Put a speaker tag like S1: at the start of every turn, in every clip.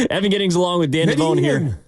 S1: Evan Giddings along with Dan Devone here.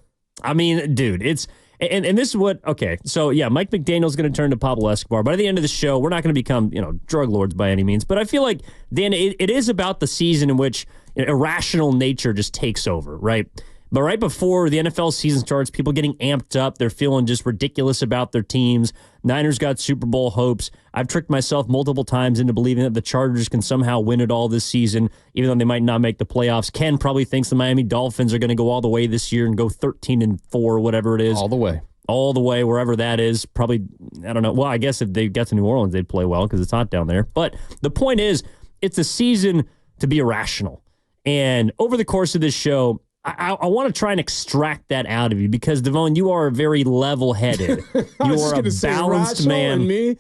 S1: I mean, dude, it's and this is what so yeah, Mike McDaniel's going to turn to Pablo Escobar. By the end of the show, we're not going to become drug lords by any means, but I feel like Dan, it is about the season in which irrational nature just takes over, right? But right before the NFL season starts, people getting amped up. They're feeling just ridiculous about their teams. Niners got Super Bowl hopes. I've tricked myself multiple times into believing that the Chargers can somehow win it all this season, even though they might not make the playoffs. Ken probably thinks the Miami Dolphins are going to go all the way this year and go 13-4, whatever it is.
S2: All the way.
S1: All the way, wherever that is. Probably, I don't know. Well, I guess if they got to New Orleans, they'd play well because it's hot down there. But the point is, it's a season to be irrational. And over the course of this show, I want to try and extract that out of you because, Devone, you are very level-headed. You are a balanced man. Me?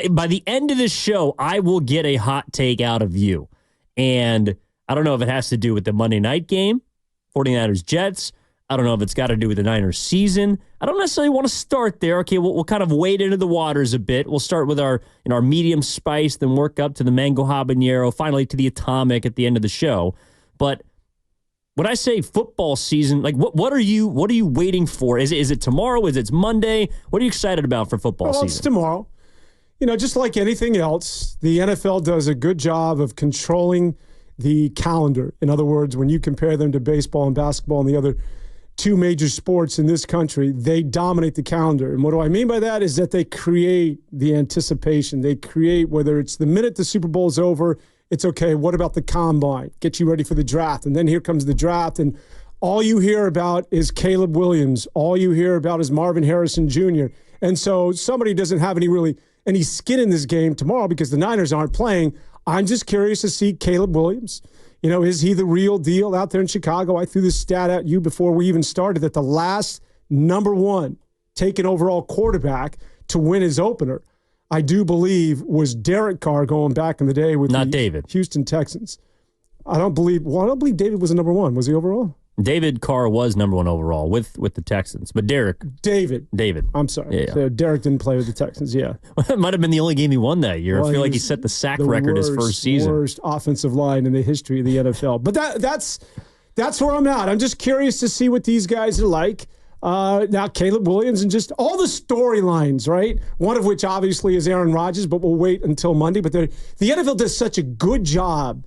S1: By the end of this show, I will get a hot take out of you. And I don't know if it has to do with the Monday night game, 49ers-Jets. I don't know if it's got to do with the Niners season. I don't necessarily want to start there. Okay, we'll kind of wade into the waters a bit. We'll start with our medium spice, then work up to the mango habanero, finally to the atomic at the end of the show. But when I say football season, like what are you waiting for? Is it tomorrow? Is it Monday? What are you excited about for football season?
S3: It's tomorrow. Just like anything else, the NFL does a good job of controlling the calendar. In other words, when you compare them to baseball and basketball and the other two major sports in this country, they dominate the calendar. And what do I mean by that is that they create the anticipation. They create, whether it's the minute the Super Bowl is over, it's okay, what about the combine? Get you ready for the draft. And then here comes the draft, and all you hear about is Caleb Williams. All you hear about is Marvin Harrison Jr. And so somebody doesn't have any skin in this game tomorrow because the Niners aren't playing. I'm just curious to see Caleb Williams. Is he the real deal out there in Chicago? I threw this stat at you before we even started that the last number one taken overall quarterback to win his opener, I do believe, was Derek Carr going back in the day with
S1: David.
S3: Houston Texans. I don't believe David was a number one. Was he overall?
S1: David Carr was number one overall with the Texans, but David.
S3: I'm sorry.
S1: Yeah.
S3: So Derek didn't play with the Texans, yeah.
S1: It might have been the only game he won that year. Well, I feel like he set the sack record his first season.
S3: Worst offensive line in the history of the NFL. But that's where I'm at. I'm just curious to see what these guys are like. Now, Caleb Williams and just all the storylines, right? One of which obviously is Aaron Rodgers, but we'll wait until Monday. But the NFL does such a good job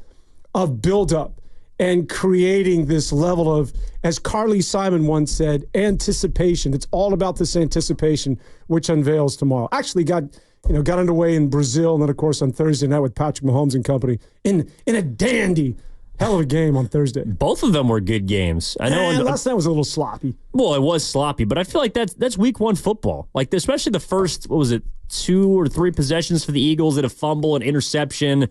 S3: of build-up and creating this level of, as Carly Simon once said, anticipation. It's all about this anticipation, which unveils tomorrow. Actually got underway in Brazil, and then, of course, on Thursday night with Patrick Mahomes and company in a dandy hell of a game on Thursday.
S1: Both of them were good games. I know.
S3: Last night was a little sloppy.
S1: Well, it was sloppy, but I feel like that's week one football. Like, especially the first, 2 or 3 possessions for the Eagles at a fumble and interception.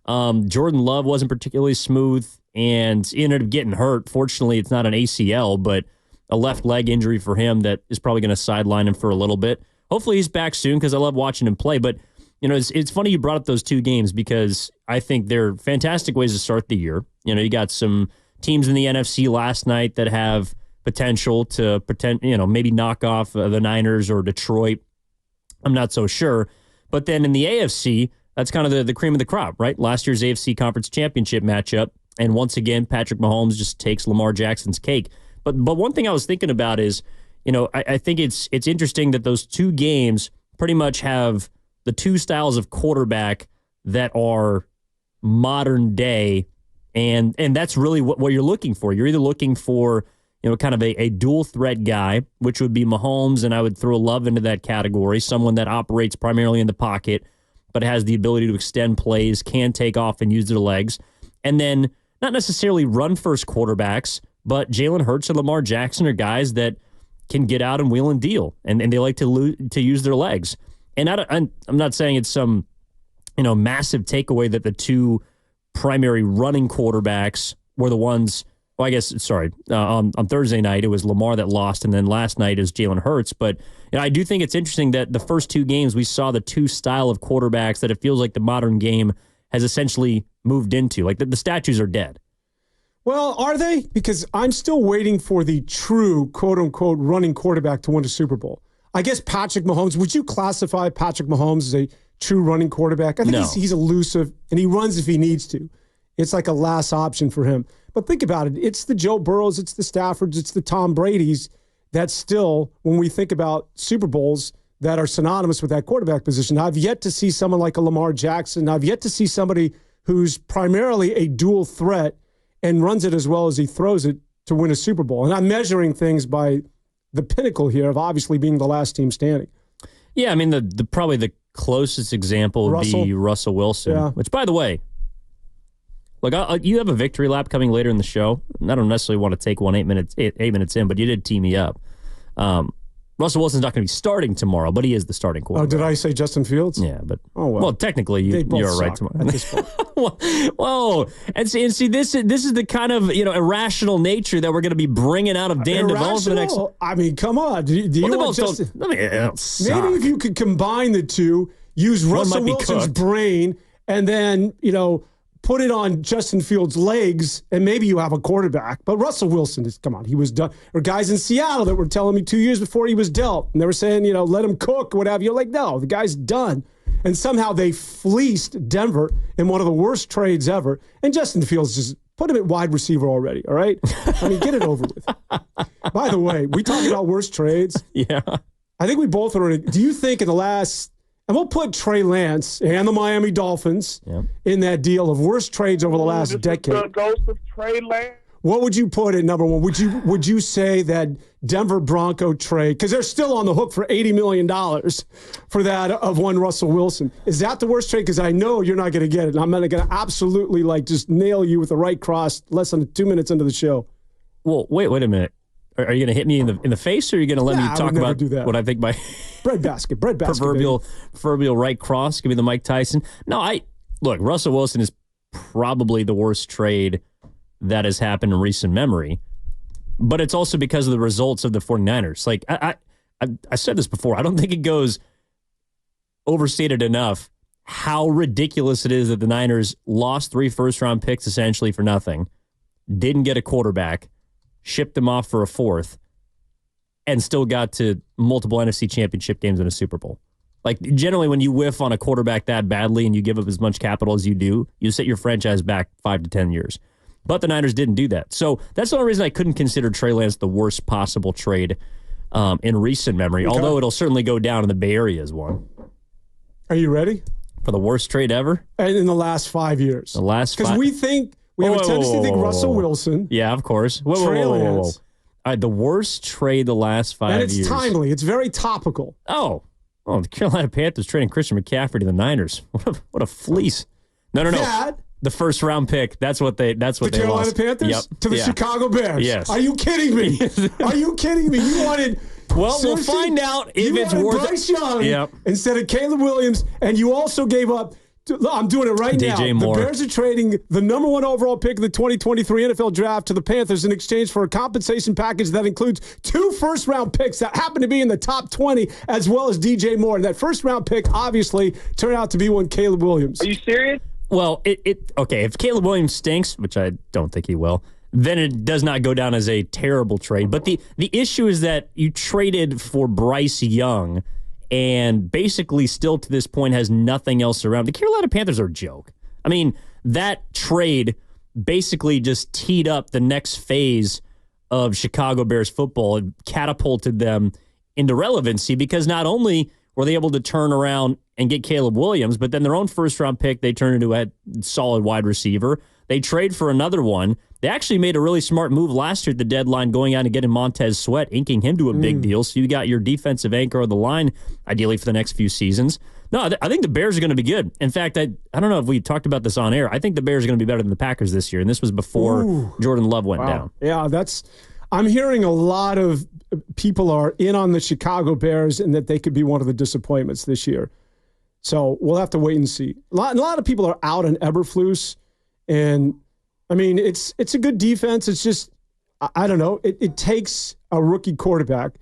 S1: Jordan Love wasn't particularly smooth and he ended up getting hurt. Fortunately, it's not an ACL, but a left leg injury for him that is probably going to sideline him for a little bit. Hopefully he's back soon because I love watching him play. But, it's funny you brought up those 2 games because I think they're fantastic ways to start the year. You got some teams in the NFC last night that have potential to maybe knock off the Niners or Detroit. I'm not so sure. But then in the AFC, that's kind of the cream of the crop, right? Last year's AFC Conference Championship matchup. And once again, Patrick Mahomes just takes Lamar Jackson's cake. But one thing I was thinking about is, I think it's interesting that those 2 games pretty much have the 2 styles of quarterback that are modern day. And that's really what you're looking for. You're either looking for, kind of a dual threat guy, which would be Mahomes, and I would throw Love into that category, someone that operates primarily in the pocket, but has the ability to extend plays, can take off and use their legs. And then not necessarily run-first quarterbacks, but Jalen Hurts and Lamar Jackson are guys that can get out and wheel and deal, and they like to use their legs. And I'm not saying it's some massive takeaway that the 2 primary running quarterbacks were the ones. Well, I guess on Thursday night it was Lamar that lost, and then last night is Jalen Hurts. But I do think it's interesting that the first 2 games we saw the 2 style of quarterbacks that it feels like the modern game has essentially moved into. Like the statues are dead.
S3: Well, are they? Because I'm still waiting for the true quote-unquote running quarterback to win a Super Bowl. I guess Patrick Mahomes, would you classify Patrick Mahomes as a true running quarterback? I think he's elusive, and he runs if he needs to. It's like a last option for him. But think about it. It's the Joe Burrows, it's the Staffords, it's the Tom Bradys that still, when we think about Super Bowls, that are synonymous with that quarterback position. I've yet to see someone like a Lamar Jackson. I've yet to see somebody who's primarily a dual threat and runs it as well as he throws it to win a Super Bowl. And I'm measuring things by the pinnacle here of obviously being the last team standing.
S1: Yeah, I mean, the probably the closest example would be Russell Wilson, which, by the way, look, you have a victory lap coming later in the show. I don't necessarily want to take one 8 minutes in, but you did tee me up. Russell Wilson's not going to be starting tomorrow, but he is the starting quarterback.
S3: Oh, did I say Justin Fields?
S1: Yeah, but well, technically you're right tomorrow. Whoa, and see, this is the kind of irrational nature that we're going to be bringing out of Dan DeVos for the next.
S3: I mean, come on. Do you want Justin? Maybe if you could combine the two, use Russell Wilson's brain, and then put it on Justin Fields' legs, and maybe you have a quarterback. But Russell Wilson he was done. Or guys in Seattle that were telling me 2 years before he was dealt, and they were saying, let him cook, whatever. You're like, no, the guy's done. And somehow they fleeced Denver in one of the worst trades ever. And Justin Fields just put him at wide receiver already, all right? I mean, get it over with. By the way, we talk about worst trades.
S1: Yeah.
S3: I think we both are do you think in the last... And we'll put Trey Lance and the Miami Dolphins in that deal of worst trades over the last decade.
S2: The ghost of Trey Lance.
S3: What would you put at number one? Would you say that Denver Bronco trade, because they're still on the hook for $80 million for that of one Russell Wilson. Is that the worst trade? Because I know you're not going to get it. And I'm going to absolutely just nail you with the right cross less than 2 minutes into the show.
S1: Well, wait a minute. Are you going to hit me in the face, or are you going to let me talk about what I think my
S3: breadbasket
S1: proverbial right cross could be the Mike Tyson? No, look, Russell Wilson is probably the worst trade that has happened in recent memory, but it's also because of the results of the 49ers. Like I said this before, I don't think it goes overstated enough how ridiculous it is that the Niners lost 3 first-round picks essentially for nothing, didn't get a quarterback, shipped them off for a 4th, and still got to multiple NFC championship games in a Super Bowl. Like, generally, when you whiff on a quarterback that badly and you give up as much capital as you do, you set your franchise back 5 to 10 years. But the Niners didn't do that. So that's the only reason I couldn't consider Trey Lance the worst possible trade in recent memory, although it'll certainly go down in the Bay Area as one.
S3: Are you ready?
S1: For the worst trade ever?
S3: And in the last 5 years.
S1: The last 5?
S3: Because we have a tendency to think Russell Wilson.
S1: Yeah, of course.
S3: Trey Lance.
S1: All right, the worst trade the last 5 years.
S3: And it's timely. It's very topical.
S1: Oh, the Carolina Panthers trading Christian McCaffrey to the Niners. What a fleece. No. The first round pick. That's what they lost.
S3: The Carolina Panthers?
S1: Yep.
S3: To the Chicago Bears?
S1: Yes.
S3: Are you kidding me? Are you kidding me? You wanted...
S1: Well, we'll find out if it's worth
S3: Bryce Young instead of Caleb Williams, and you also gave up... I'm doing it right now.
S1: DJ Moore.
S3: The Bears are trading the number 1 overall pick of the 2023 NFL Draft to the Panthers in exchange for a compensation package that includes 2 first-round picks that happen to be in the top 20, as well as DJ Moore. And that first-round pick obviously turned out to be one Caleb Williams.
S2: Are you serious?
S1: Well, okay, if Caleb Williams stinks, which I don't think he will, then it does not go down as a terrible trade. But the issue is that you traded for Bryce Young and basically still to this point has nothing else around. The Carolina Panthers are a joke. I mean, that trade basically just teed up the next phase of Chicago Bears football and catapulted them into relevancy because not only were they able to turn around and get Caleb Williams, but then their own first-round pick, they turned into a solid wide receiver. They trade for another one. They actually made a really smart move last year at the deadline, going out and getting Montez Sweat, inking him to a big deal. So you got your defensive anchor of the line, ideally for the next few seasons. No, I think the Bears are going to be good. In fact, I don't know if we talked about this on air. I think the Bears are going to be better than the Packers this year, and this was before Jordan Love went down.
S3: Yeah, I'm hearing a lot of people are in on the Chicago Bears and that they could be one of the disappointments this year. So we'll have to wait and see. A lot of people are out on Eberflus, and I mean, it's a good defense. It's just, I don't know. It takes a rookie quarterback,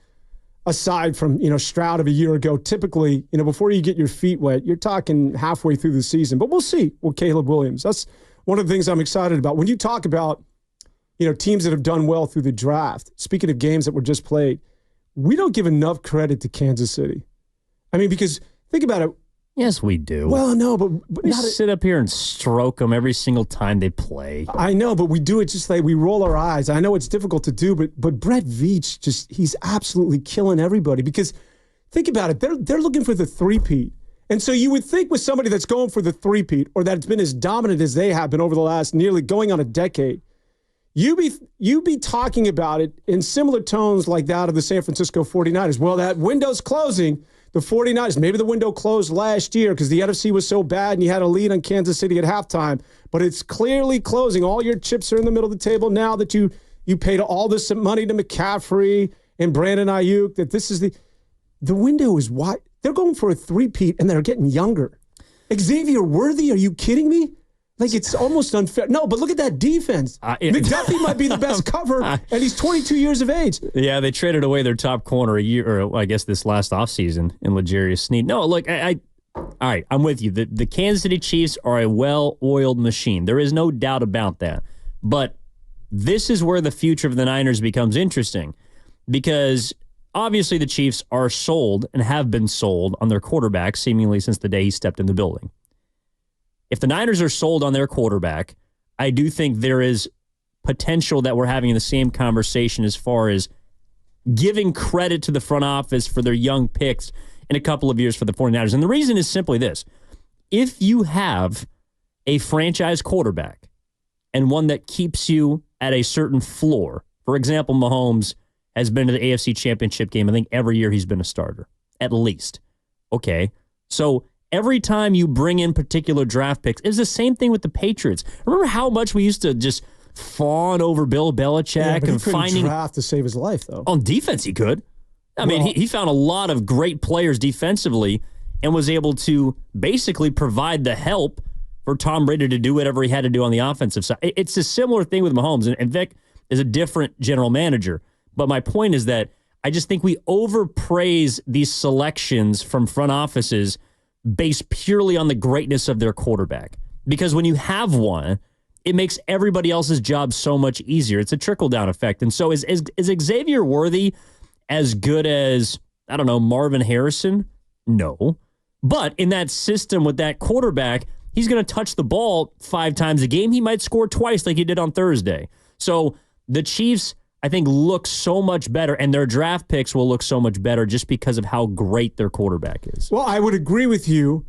S3: aside from, Stroud of a year ago. Typically, before you get your feet wet, you're talking halfway through the season. But we'll see with Caleb Williams. That's one of the things I'm excited about. When you talk about, teams that have done well through the draft, speaking of games that were just played, we don't give enough credit to Kansas City. I mean, because think about it.
S1: Yes, we do.
S3: Well, no, but
S1: we sit up here and stroke them every single time they play.
S3: I know, but we do it just like we roll our eyes. I know it's difficult to do, but Brett Veach he's absolutely killing everybody because think about it. They're looking for the three-peat. And so you would think with somebody that's going for the three-peat or that's been as dominant as they have been over the last nearly going on a decade, you be talking about it in similar tones like that of the San Francisco 49ers. Well, that window's closing. The 49ers, maybe the window closed last year because the NFC was so bad and you had a lead on Kansas City at halftime, but it's clearly closing. All your chips are in the middle of the table now that you paid all this money to McCaffrey and Brandon Ayuk, that this is the window is wide. They're going for a three-peat and they're getting younger. Xavier Worthy, are you kidding me? Like, it's almost unfair. No, but look at that defense. McDuffie might be the best cover, and he's 22 years of age.
S1: Yeah, they traded away their top corner a year, or I guess this last offseason in L'Jarius Sneed. No, look, all right, I'm with you. The Kansas City Chiefs are a well-oiled machine. There is no doubt about that. But this is where the future of the Niners becomes interesting because obviously the Chiefs are sold and have been sold on their quarterback seemingly since the day he stepped in the building. If the Niners are sold on their quarterback, I do think there is potential that we're having the same conversation as far as giving credit to the front office for their young picks in a couple of years for the 49ers. And the reason is simply this. If you have a franchise quarterback and one that keeps you at a certain floor, for example, Mahomes has been to the AFC Championship game, I think every year he's been a starter, at least. Okay, so every time you bring in particular draft picks, it's the same thing with the Patriots. Remember how much we used to just fawn over Bill Belichick
S3: and finding draft to save his life, though.
S1: On defense, he could. I mean, he found a lot of great players defensively and was able to basically provide the help for Tom Brady to do whatever he had to do on the offensive side. It's a similar thing with Mahomes, and Vic is a different general manager. But my point is that I just think we overpraise these selections from front offices based purely on the greatness of their quarterback. Because when you have one, it makes everybody else's job so much easier. It's a trickle-down effect. And so is Xavier Worthy as good as, I don't know, Marvin Harrison? No. But in that system with that quarterback, he's going to touch the ball 5 times a game. He might score twice like he did on Thursday. So the Chiefs, I think, look so much better, and their draft picks will look so much better just because of how great their quarterback is.
S3: Well, I would agree with you,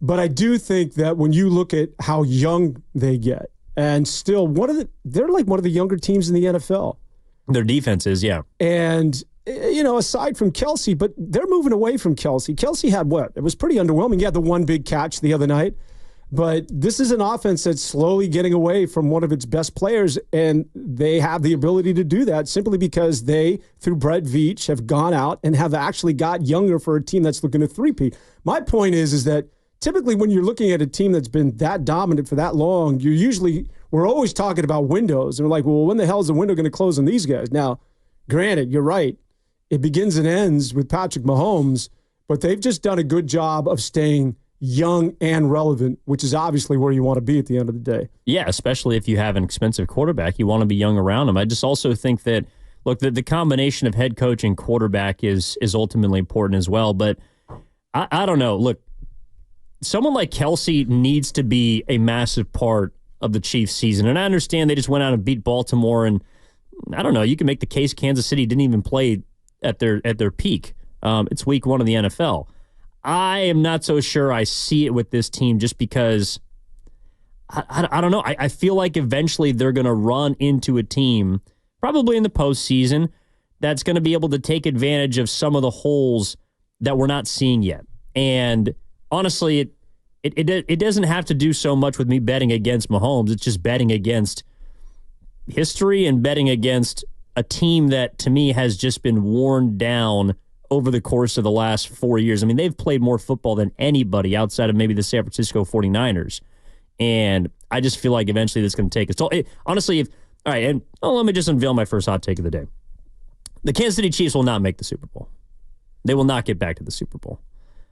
S3: but I do think that when you look at how young they get, and still they're like one of the younger teams in the NFL.
S1: Their defense is, yeah.
S3: And, aside from Kelsey, but they're moving away from Kelsey. Kelsey had what? It was pretty underwhelming. He had the one big catch the other night. But this is an offense that's slowly getting away from one of its best players, and they have the ability to do that simply because they, through Brett Veach, have gone out and have actually got younger for a team that's looking to three-peat. My point is that typically when you're looking at a team that's been that dominant for that long, we're always talking about windows. And we're like, well, when the hell is the window going to close on these guys? Now, granted, you're right. It begins and ends with Patrick Mahomes, but they've just done a good job of staying young and relevant, which is obviously where you want to be at the end of the day.
S1: Yeah, especially if you have an expensive quarterback. You want to be young around him. I just also think that, look, the combination of head coach and quarterback is ultimately important as well. But I don't know. Look, someone like Kelsey needs to be a massive part of the Chiefs season. And I understand they just went out and beat Baltimore. And I don't know. You can make the case Kansas City didn't even play at their peak. It's week 1 of the NFL. I am not so sure I see it with this team just because, I don't know. I feel like eventually they're going to run into a team, probably in the postseason, that's going to be able to take advantage of some of the holes that we're not seeing yet. And honestly, it doesn't have to do so much with me betting against Mahomes. It's just betting against history and betting against a team that, to me, has just been worn down over the course of the last 4 years. I mean, they've played more football than anybody outside of maybe the San Francisco 49ers. And I just feel like eventually that's going to take us. So, honestly, let me just unveil my first hot take of the day. The Kansas City Chiefs will not make the Super Bowl. They will not get back to the Super Bowl.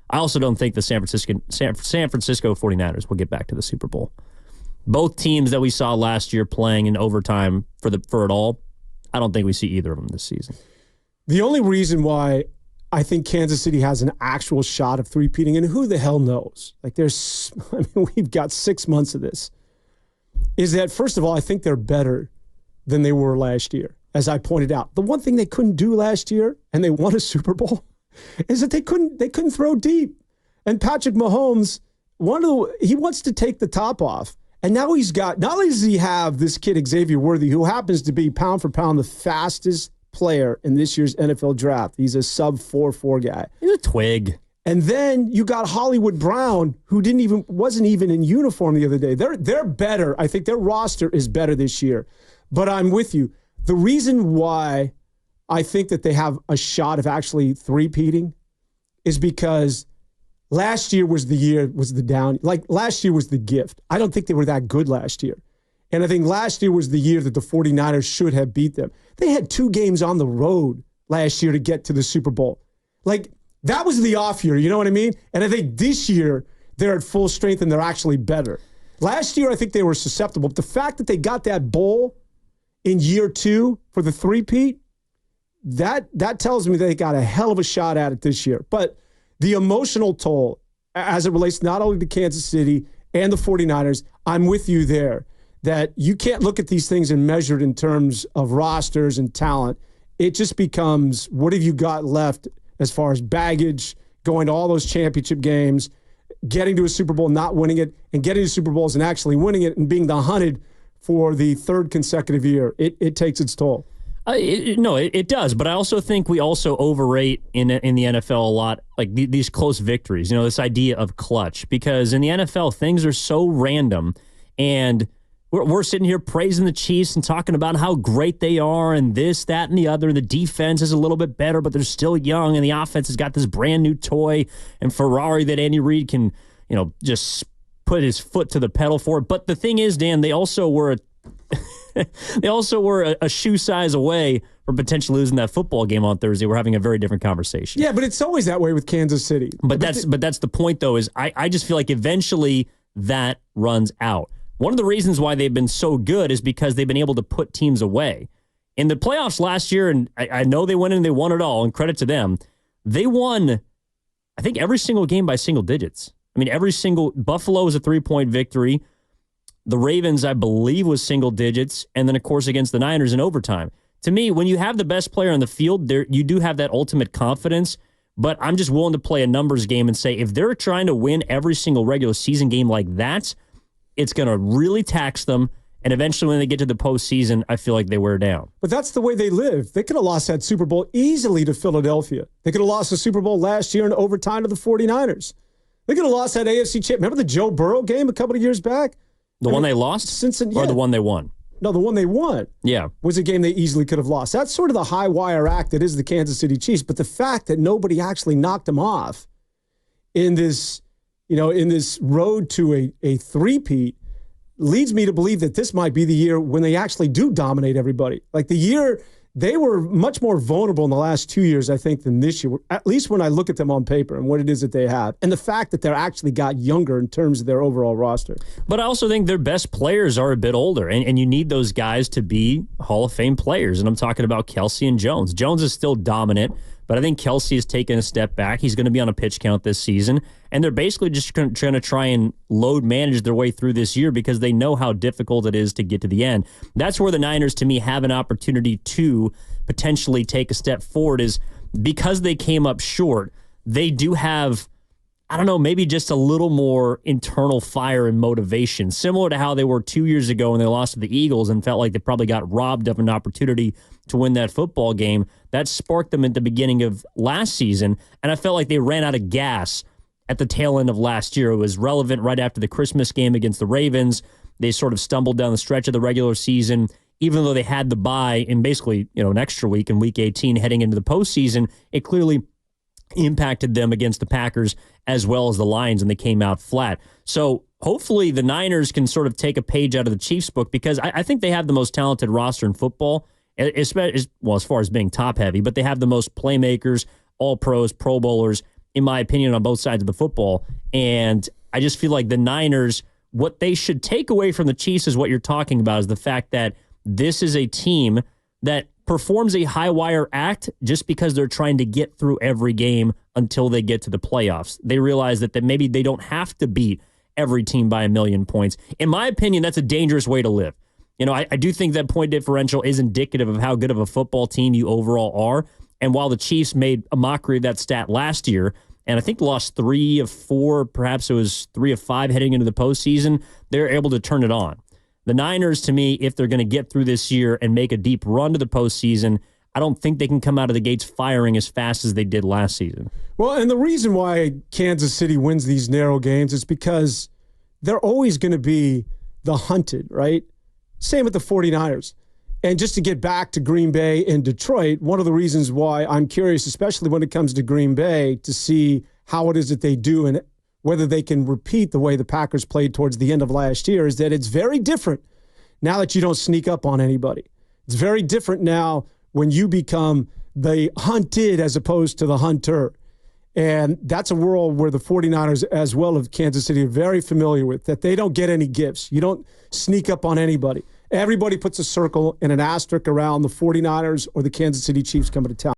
S1: I also don't think the San Francisco 49ers will get back to the Super Bowl. Both teams that we saw last year playing in overtime for it all, I don't think we see either of them this season.
S3: The only reason why I think Kansas City has an actual shot of three-peating, and who the hell knows? Like we've got 6 months of this. Is that, first of all, I think they're better than they were last year, as I pointed out. The one thing they couldn't do last year, and they won a Super Bowl, is that they couldn't throw deep. And Patrick Mahomes, he wants to take the top off. And now he's got, not only does he have this kid Xavier Worthy, who happens to be pound for pound the fastest player in this year's NFL draft. He's a sub 4.4 guy.
S1: He's a twig.
S3: And then you got Hollywood Brown, who wasn't even in uniform the other day. They're better. I think their roster is better this year. But I'm with you. The reason why I think that they have a shot of actually three-peating is because last year was the down. Like, last year was the gift. I don't think they were that good last year. And I think last year was the year that the 49ers should have beat them. They had 2 games on the road last year to get to the Super Bowl. Like, that was the off year, you know what I mean? And I think this year they're at full strength and they're actually better. Last year, I think they were susceptible. But the fact that they got that bowl in year 2 for the three-peat, that tells me they got a hell of a shot at it this year. But the emotional toll, as it relates not only to Kansas City and the 49ers, I'm with you there. That you can't look at these things and measure it in terms of rosters and talent. It just becomes, what have you got left as far as baggage, going to all those championship games, getting to a Super Bowl, not winning it, and getting to Super Bowls and actually winning it and being the hunted for the 3rd consecutive year. It takes its toll.
S1: It does. But I also think we also overrate in the NFL a lot, like these close victories, this idea of clutch. Because in the NFL, things are so random, and we're sitting here praising the Chiefs and talking about how great they are and this, that, and the other. The defense is a little bit better, but they're still young, and the offense has got this brand new toy and Ferrari that Andy Reid can, just put his foot to the pedal for. But the thing is, Dan, they also were a shoe size away from potentially losing that football game on Thursday. We're having a very different conversation.
S3: Yeah, but it's always that way with Kansas City.
S1: But that's the point, though, is I just feel like eventually that runs out. One of the reasons why they've been so good is because they've been able to put teams away. In the playoffs last year, and I know they went in and they won it all, and credit to them, they won, I think, every single game by single digits. I mean, Buffalo was a 3-point victory. The Ravens, I believe, was single digits, and then, of course, against the Niners in overtime. To me, when you have the best player on the field, you do have that ultimate confidence, but I'm just willing to play a numbers game and say if they're trying to win every single regular season game like that, it's going to really tax them, and eventually when they get to the postseason, I feel like they wear down.
S3: But that's the way they live. They could have lost that Super Bowl easily to Philadelphia. They could have lost the Super Bowl last year in overtime to the 49ers. They could have lost that AFC champ. Remember the Joe Burrow game a couple of years back?
S1: The one they lost?
S3: Cincinnati,
S1: or the one they won?
S3: No, the one they won.
S1: Yeah.
S3: Was a game they easily could have lost. That's sort of the high wire act that is the Kansas City Chiefs. But the fact that nobody actually knocked them off in this, in this road to a three-peat leads me to believe that this might be the year when they actually do dominate everybody. Like the year, they were much more vulnerable in the last 2 years, I think, than this year, at least when I look at them on paper and what it is that they have. And the fact that they're actually got younger in terms of their overall roster.
S1: But I also think their best players are a bit older, and you need those guys to be Hall of Fame players. And I'm talking about Kelsey and Jones. Jones is still dominant, but I think Kelsey has taken a step back. He's going to be on a pitch count this season, and they're basically just trying to try and load manage their way through this year because they know how difficult it is to get to the end. That's where the Niners, to me, have an opportunity to potentially take a step forward, is because they came up short, they do have, I don't know, maybe just a little more internal fire and motivation, similar to how they were 2 years ago when they lost to the Eagles and felt like they probably got robbed of an opportunity to win that football game. That sparked them at the beginning of last season, and I felt like they ran out of gas at the tail end of last year. It was relevant right after the Christmas game against the Ravens. They sort of stumbled down the stretch of the regular season, even though they had the bye in basically, an extra week in Week 18 heading into the postseason. It clearly impacted them against the Packers as well as the Lions, and they came out flat. So hopefully the Niners can sort of take a page out of the Chiefs' book, because I think they have the most talented roster in football, as far as being top-heavy, but they have the most playmakers, all-pros, Pro Bowlers, in my opinion, on both sides of the football. And I just feel like the Niners, what they should take away from the Chiefs is what you're talking about, is the fact that this is a team that performs a high wire act just because they're trying to get through every game until they get to the playoffs. They realize that maybe they don't have to beat every team by 1,000,000 points. In my opinion, that's a dangerous way to live. I do think that point differential is indicative of how good of a football team you overall are. And while the Chiefs made a mockery of that stat last year, and I think lost 3 of 4, perhaps it was 3 of 5 heading into the postseason, they're able to turn it on. The Niners, to me, if they're going to get through this year and make a deep run to the postseason, I don't think they can come out of the gates firing as fast as they did last season.
S3: Well, and the reason why Kansas City wins these narrow games is because they're always going to be the hunted, right? Same with the 49ers. And just to get back to Green Bay and Detroit, one of the reasons why I'm curious, especially when it comes to Green Bay, to see how it is that they do and whether they can repeat the way the Packers played towards the end of last year, is that it's very different now that you don't sneak up on anybody. It's very different now when you become the hunted as opposed to the hunter. And that's a world where the 49ers, as well as Kansas City, are very familiar with, that they don't get any gifts. You don't sneak up on anybody. Everybody puts a circle and an asterisk around the 49ers or the Kansas City Chiefs coming to town.